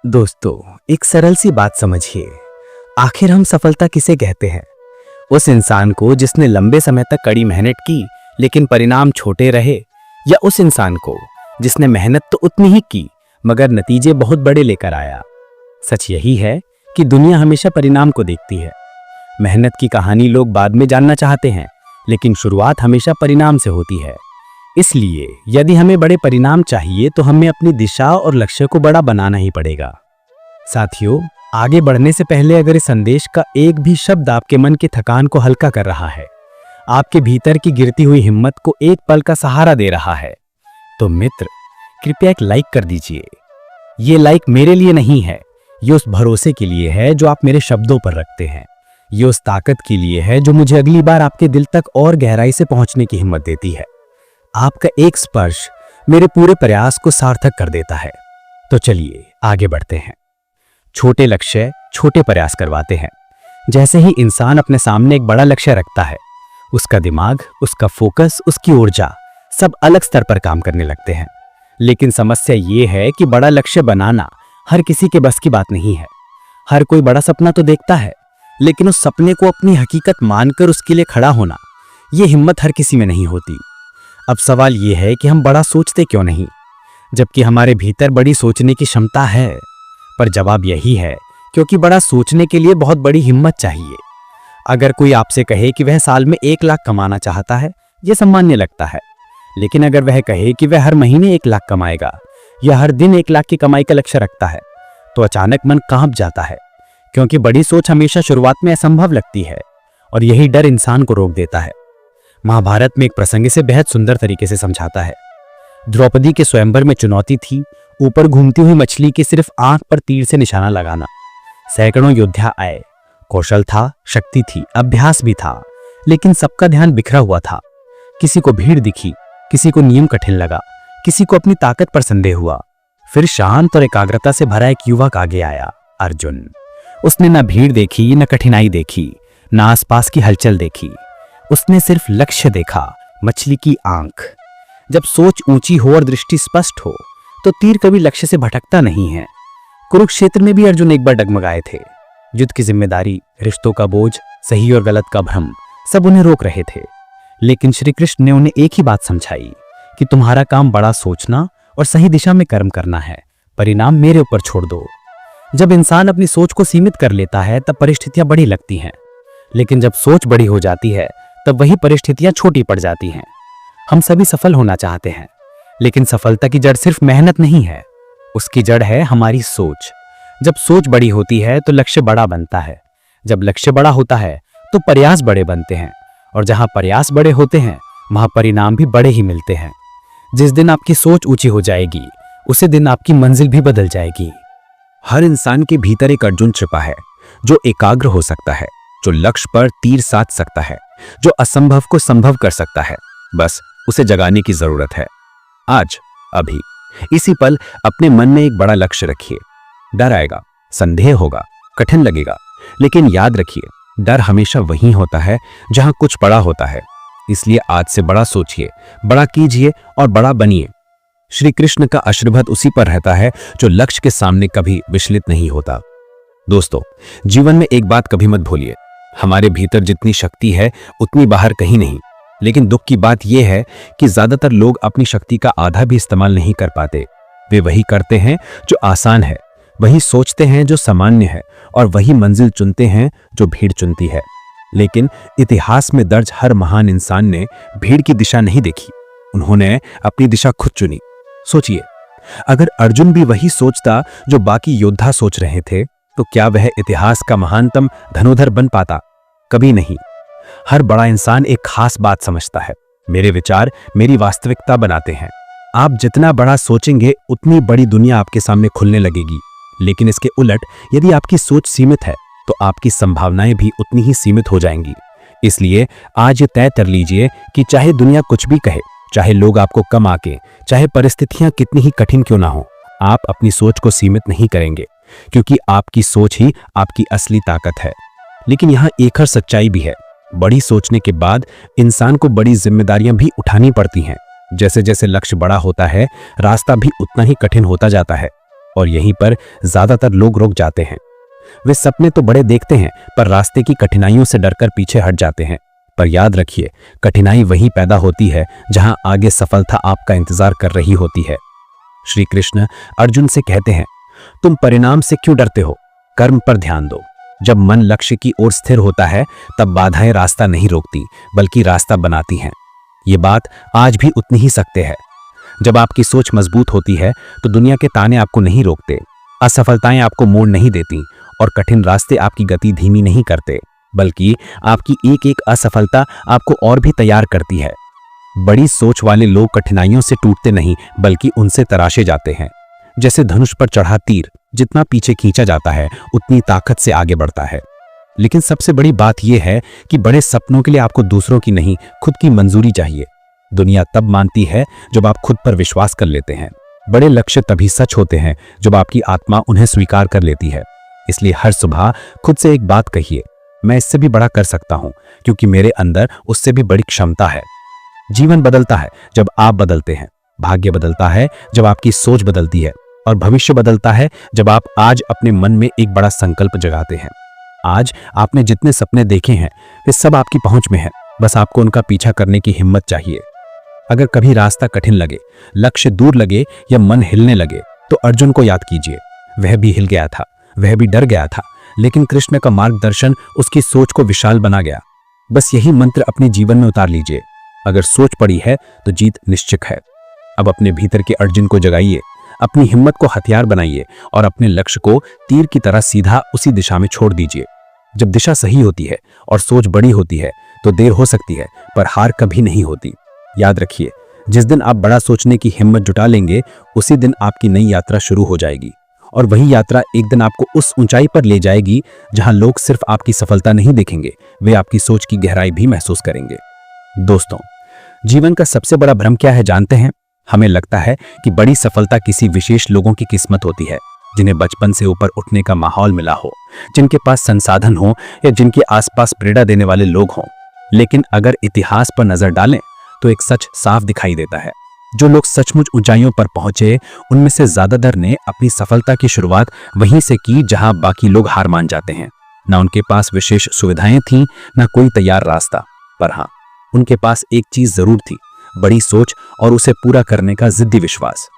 दोस्तों, एक सरल सी बात समझिए। आखिर हम सफलता किसे कहते हैं? उस इंसान को जिसने लंबे समय तक कड़ी मेहनत की लेकिन परिणाम छोटे रहे, या उस इंसान को जिसने मेहनत तो उतनी ही की मगर नतीजे बहुत बड़े लेकर आया? सच यही है कि दुनिया हमेशा परिणाम को देखती है। मेहनत की कहानी लोग बाद में जानना चाहते हैं, लेकिन शुरुआत हमेशा परिणाम से होती है। इसलिए यदि हमें बड़े परिणाम चाहिए तो हमें अपनी दिशा और लक्ष्य को बड़ा बनाना ही पड़ेगा। साथियों, आगे बढ़ने से पहले अगर इस संदेश का एक भी शब्द आपके मन की थकान को हल्का कर रहा है, आपके भीतर की गिरती हुई हिम्मत को एक पल का सहारा दे रहा है, तो मित्र, कृपया एक लाइक कर दीजिए। ये लाइक मेरे लिए नहीं है, ये उस भरोसे के लिए है जो आप मेरे शब्दों पर रखते हैं। ये उस ताकत के लिए है जो मुझे अगली बार आपके दिल तक और गहराई से पहुंचने की हिम्मत देती है। आपका एक स्पर्श मेरे पूरे प्रयास को सार्थक कर देता है। तो चलिए आगे बढ़ते हैं। छोटे लक्ष्य छोटे प्रयास करवाते हैं। जैसे ही इंसान अपने सामने एक बड़ा लक्ष्य रखता है, उसका दिमाग, उसका फोकस, उसकी ऊर्जा सब अलग स्तर पर काम करने लगते हैं। लेकिन समस्या ये है कि बड़ा लक्ष्य बनाना हर किसी के बस की बात नहीं है। हर कोई बड़ा सपना तो देखता है, लेकिन उस सपने को अपनी हकीकत मानकर उसके लिए खड़ा होना, ये हिम्मत हर किसी में नहीं होती। अब सवाल यह है कि हम बड़ा सोचते क्यों नहीं, जबकि हमारे भीतर बड़ी सोचने की क्षमता है? पर जवाब यही है, क्योंकि बड़ा सोचने के लिए बहुत बड़ी हिम्मत चाहिए। अगर कोई आपसे कहे कि वह साल में 1 लाख कमाना चाहता है, यह सामान्य लगता है। लेकिन अगर वह कहे कि वह हर महीने 1 लाख कमाएगा या हर दिन 1 लाख की कमाई का लक्ष्य रखता है, तो अचानक मन कांप जाता है। क्योंकि बड़ी सोच हमेशा शुरुआत में असंभव लगती है, और यही डर इंसान को रोक देता है। महाभारत में एक प्रसंग इसे बेहद सुंदर तरीके से समझाता है। द्रौपदी के स्वयंवर में चुनौती थी ऊपर घूमती हुई मछली के सिर्फ आंख पर तीर से निशाना लगाना। सैकड़ों योद्धा आए, कौशल था, शक्ति थी, अभ्यास भी था, लेकिन सबका ध्यान बिखरा हुआ था। किसी को भीड़ दिखी, किसी को नियम कठिन लगा, किसी को अपनी ताकत पर संदेह हुआ। फिर शांत और एकाग्रता से भरा एक युवक आगे आया, अर्जुन। उसने न भीड़ देखी, न कठिनाई देखी, न आसपास की हलचल देखी। उसने सिर्फ लक्ष्य देखा, मछली की आंख। जब सोच ऊंची हो और दृष्टि स्पष्ट हो, तो तीर कभी लक्ष्य से भटकता नहीं है। कुरुक्षेत्र में भी अर्जुन एक बार डगमगाए थे। युद्ध की जिम्मेदारी, रिश्तों का बोझ, सही और गलत का भ्रम, सब उन्हें रोक रहे थे। लेकिन श्री कृष्ण ने उन्हें एक ही बात समझाई कि तुम्हारा काम बड़ा सोचना और सही दिशा में कर्म करना है, परिणाम मेरे ऊपर छोड़ दो। जब इंसान अपनी सोच को सीमित कर लेता है, तब परिस्थितियां बड़ी लगती हैं। लेकिन जब सोच बड़ी हो जाती है, तब वही परिस्थितियां छोटी पड़ जाती हैं। हम सभी सफल होना चाहते हैं, लेकिन सफलता की जड़ सिर्फ मेहनत नहीं है, उसकी जड़ है हमारी सोच। जब सोच बड़ी होती है तो लक्ष्य बड़ा बनता है। जब लक्ष्य बड़ा होता है तो प्रयास बड़े बनते हैं, और जहां प्रयास बड़े होते हैं वहां परिणाम भी बड़े ही मिलते हैं। जिस दिन आपकी सोच ऊंची हो जाएगी, उसी दिन आपकी मंजिल भी बदल जाएगी। हर इंसान के भीतर एक अर्जुन छिपा है, जो एकाग्र हो सकता है, जो लक्ष्य पर तीर साध सकता है, जो असंभव को संभव कर सकता है। बस उसे जगाने की जरूरत है। आज, अभी, इसी पल अपने मन में एक बड़ा लक्ष्य रखिए। डर आएगा, संदेह होगा, कठिन लगेगा, लेकिन याद रखिए, डर हमेशा वहीं होता है जहां कुछ बड़ा होता है। इसलिए आज से बड़ा सोचिए, बड़ा कीजिए और बड़ा बनिए। श्री कृष्ण का आशीर्वाद उसी पर रहता है जो लक्ष्य के सामने कभी विचलित नहीं होता। दोस्तों, जीवन में एक बात कभी मत भूलिए, हमारे भीतर जितनी शक्ति है उतनी बाहर कहीं नहीं। लेकिन दुख की बात यह है कि ज्यादातर लोग अपनी शक्ति का आधा भी इस्तेमाल नहीं कर पाते। वे वही करते हैं जो आसान है, वही सोचते हैं जो सामान्य है, और वही मंजिल चुनते हैं जो भीड़ चुनती है। लेकिन इतिहास में दर्ज हर महान इंसान ने भीड़ की दिशा नहीं देखी, उन्होंने अपनी दिशा खुद चुनी। सोचिए, अगर अर्जुन भी वही सोचता जो बाकी योद्धा सोच रहे थे, तो क्या वह इतिहास का महानतम धनुर्धर बन पाता? कभी नहीं। हर बड़ा इंसान एक खास बात समझता है, मेरे विचार मेरी वास्तविकता बनाते हैं। आप जितना बड़ा सोचेंगे उतनी बड़ी दुनिया आपके सामने खुलने लगेगी। लेकिन इसके उलट, यदि आपकी सोच सीमित है तो आपकी संभावनाएं भी उतनी ही सीमित हो जाएंगी। इसलिए आज ये तय कर लीजिए कि चाहे दुनिया कुछ भी कहे, चाहे लोग आपको कम आके, चाहे परिस्थितियां कितनी ही कठिन क्यों ना हो, आप अपनी सोच को सीमित नहीं करेंगे, क्योंकि आपकी सोच ही आपकी असली ताकत है। लेकिन यहाँ एक और सच्चाई भी है, बड़ी सोचने के बाद इंसान को बड़ी जिम्मेदारियां भी उठानी पड़ती हैं। जैसे जैसे लक्ष्य बड़ा होता है, रास्ता भी उतना ही कठिन होता जाता है। और यहीं पर ज्यादातर लोग रुक जाते हैं। वे सपने तो बड़े देखते हैं पर रास्ते की कठिनाइयों से डरकर पीछे हट जाते हैं। पर याद रखिए, कठिनाई वहीं पैदा होती है जहां आगे सफलता आपका इंतजार कर रही होती है। श्री कृष्ण अर्जुन से कहते हैं, तुम परिणाम से क्यों डरते हो, कर्म पर ध्यान दो। जब मन लक्ष्य की ओर स्थिर होता है तब बाधाएं रास्ता नहीं रोकती बल्कि रास्ता बनाती हैं। ये बात आज भी उतनी ही सत्य है। जब आपकी सोच मजबूत होती है तो दुनिया के ताने आपको नहीं रोकते, असफलताएं आपको मोड़ नहीं देती और कठिन रास्ते आपकी गति धीमी नहीं करते, बल्कि आपकी एक एक असफलता आपको और भी तैयार करती है। बड़ी सोच वाले लोग कठिनाइयों से टूटते नहीं बल्कि उनसे तराशे जाते हैं। जैसे धनुष पर चढ़ा तीर जितना पीछे खींचा जाता है उतनी ताकत से आगे बढ़ता है। लेकिन सबसे बड़ी बात यह है कि बड़े सपनों के लिए आपको दूसरों की नहीं, खुद की मंजूरी चाहिए। दुनिया तब मानती है जब आप खुद पर विश्वास कर लेते हैं। बड़े लक्ष्य तभी सच होते हैं जब आपकी आत्मा उन्हें स्वीकार कर लेती है। इसलिए हर सुबह खुद से एक बात कहिए, मैं इससे भी बड़ा कर सकता हूं क्योंकि मेरे अंदर उससे भी बड़ी क्षमता है। जीवन बदलता है जब आप बदलते हैं, भाग्य बदलता है जब आपकी सोच बदलती है और भविष्य बदलता है जब आप आज अपने मन में एक बड़ा संकल्प जगाते हैं। आज आपने जितने सपने देखे हैं वे सब आपकी पहुंच में हैं, बस आपको उनका पीछा करने की हिम्मत चाहिए। अगर कभी रास्ता कठिन लगे, लक्ष्य दूर लगे या मन हिलने लगे तो अर्जुन को याद कीजिए। वह भी हिल गया था, वह भी डर गया था, लेकिन कृष्ण का मार्गदर्शन उसकी सोच को विशाल बना गया। बस यही मंत्र अपने जीवन में उतार लीजिए। अगर सोच पड़ी है तो जीत निश्चित है। अब अपने भीतर के अर्जुन को जगाइए, अपनी हिम्मत को हथियार बनाइए और अपने लक्ष्य को तीर की तरह सीधा उसी दिशा में छोड़ दीजिए। जब दिशा सही होती है और सोच बड़ी होती है तो देर हो सकती है पर हार कभी नहीं होती। याद रखिए, जिस दिन आप बड़ा सोचने की हिम्मत जुटा लेंगे उसी दिन आपकी नई यात्रा शुरू हो जाएगी और वही यात्रा एक दिन आपको उस ऊंचाई पर ले जाएगी जहां लोग सिर्फ आपकी सफलता नहीं देखेंगे, वे आपकी सोच की गहराई भी महसूस करेंगे। दोस्तों, जीवन का सबसे बड़ा भ्रम क्या है जानते हैं? हमें लगता है कि बड़ी सफलता किसी विशेष लोगों की किस्मत होती है, जिन्हें बचपन से ऊपर उठने का माहौल मिला हो, जिनके पास संसाधन हो या जिनके आसपास प्रेरणा देने वाले लोग हों। लेकिन अगर इतिहास पर नजर डालें तो एक सच साफ दिखाई देता है। जो लोग सचमुच ऊंचाइयों पर पहुंचे उनमें से ज्यादातर ने अपनी सफलता की शुरुआत वहीं से की जहां बाकी लोग हार मान जाते हैं। ना उनके पास विशेष सुविधाएं थीं, ना कोई तैयार रास्ता, पर हाँ, उनके पास एक चीज जरूर थी, बड़ी सोच और उसे पूरा करने का जिद्दी विश्वास।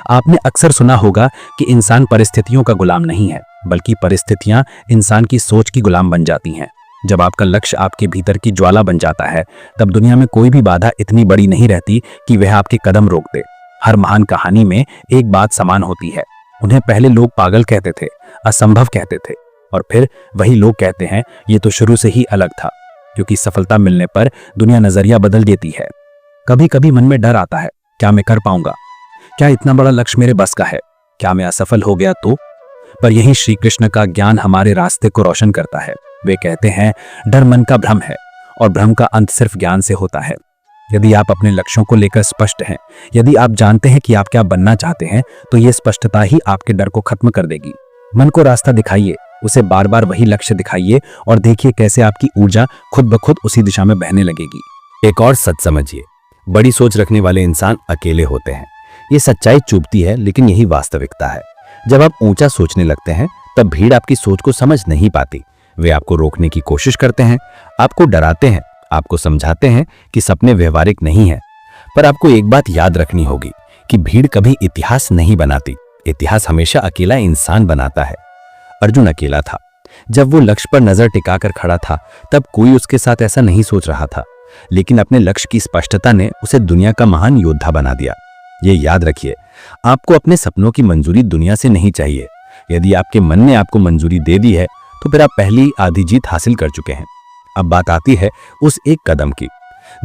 आपने अक्सर सुना होगा कि इंसान परिस्थितियों का गुलाम नहीं है, बल्कि परिस्थितियां इंसान की सोच की गुलाम बन जाती हैं। जब आपका लक्ष्य आपके भीतर की ज्वाला बन जाता है तब दुनिया में कोई भी बाधा इतनी बड़ी नहीं रहती कि वह आपके कदम रोक दे। हर महान कहानी में एक बात समान होती है, उन्हें पहले लोग पागल कहते थे, असंभव कहते थे, और फिर वही लोग कहते हैं ये तो शुरू से ही अलग था। क्योंकि सफलता मिलने पर दुनिया नजरिया बदल देती है। कभी कभी मन में डर आता है, क्या मैं कर पाऊंगा, क्या इतना बड़ा लक्ष्य मेरे बस का है, क्या मैं असफल हो गया तो? पर यही श्री कृष्ण का ज्ञान हमारे रास्ते को रोशन करता है। वे कहते हैं, डर मन का भ्रम है और भ्रम का अंत सिर्फ ज्ञान से होता है। यदि आप अपने लक्ष्यों को लेकर स्पष्ट हैं, यदि आप जानते हैं कि आप क्या बनना चाहते हैं, तो यह स्पष्टता ही आपके डर को खत्म कर देगी। मन को रास्ता दिखाइए, उसे बार बार वही लक्ष्य दिखाइए और देखिए कैसे आपकी ऊर्जा खुद ब खुद उसी दिशा में बहने लगेगी। एक और सच समझिए, बड़ी सोच रखने वाले इंसान अकेले होते हैं। ये सच्चाई चुभती है लेकिन यही वास्तविकता है। जब आप ऊंचा सोचने लगते हैं तब भीड़ आपकी सोच को समझ नहीं पाती। वे आपको रोकने की कोशिश करते हैं, आपको डराते हैं, आपको समझाते हैं कि सपने व्यवहारिक नहीं हैं। पर आपको एक बात याद रखनी होगी कि भीड़ कभी इतिहास नहीं बनाती, इतिहास हमेशा अकेला इंसान बनाता है। अर्जुन अकेला था। जब वो लक्ष्य पर नजर टिकाकर खड़ा था तब कोई उसके साथ ऐसा नहीं सोच रहा था, लेकिन अपने लक्ष्य की स्पष्टता ने उसे दुनिया का महान योद्धा बना दिया। ये याद रखिए, आपको अपने सपनों की मंजूरी दुनिया से नहीं चाहिए। यदि आपके मन ने आपको मंजूरी दे दी है तो फिर आप पहली आधी जीत हासिल कर चुके हैं। अब बात आती है उस एक कदम की।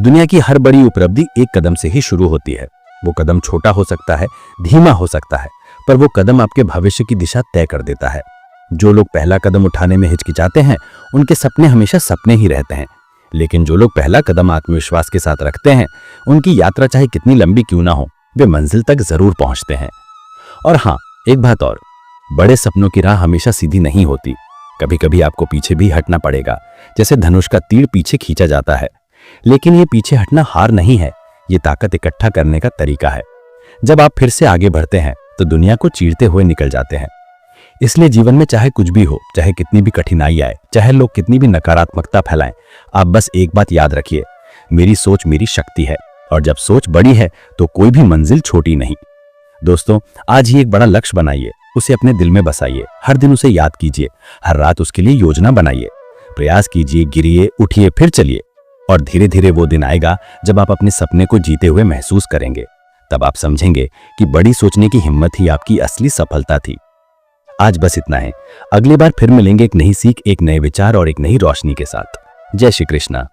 दुनिया की हर बड़ी उपलब्धि एक कदम से ही शुरू होती है। वो कदम छोटा हो सकता है, धीमा हो सकता है, पर वो कदम आपके भविष्य की दिशा तय कर देता है। जो लोग पहला कदम उठाने में हिचकिचाते हैं उनके सपने हमेशा सपने ही रहते हैं, लेकिन जो लोग पहला कदम आत्मविश्वास के साथ रखते हैं उनकी यात्रा चाहे कितनी लंबी क्यों ना हो, वे मंजिल तक जरूर पहुंचते हैं। और हाँ, एक बात और, बड़े सपनों की राह हमेशा सीधी नहीं होती। कभी कभी आपको पीछे भी हटना पड़ेगा, जैसे धनुष का तीर पीछे खींचा जाता है। लेकिन ये पीछे हटना हार नहीं है, ये ताकत इकट्ठा करने का तरीका है। जब आप फिर से आगे बढ़ते हैं तो दुनिया को चीरते हुए निकल जाते हैं। इसलिए जीवन में चाहे कुछ भी हो, चाहे कितनी भी कठिनाई आए, चाहे लोग कितनी भी नकारात्मकता फैलाएं, आप बस एक बात याद रखिए, मेरी सोच मेरी शक्ति है, और जब सोच बड़ी है तो कोई भी मंजिल छोटी नहीं। दोस्तों, आज ही एक बड़ा लक्ष्य बनाइए, उसे अपने दिल में बसाइए, हर दिन उसे याद कीजिए, हर रात उसके लिए योजना बनाइए, प्रयास कीजिए, गिरिए, उठिए, फिर चलिए, और धीरे धीरे वो दिन आएगा जब आप अपने सपने को जीते हुए महसूस करेंगे। तब आप समझेंगे कि बड़ी सोचने की हिम्मत ही आपकी असली सफलता थी। आज बस इतना है। अगली बार फिर मिलेंगे एक नई सीख, एक नए विचार और एक नई रोशनी के साथ। जय श्री कृष्णा।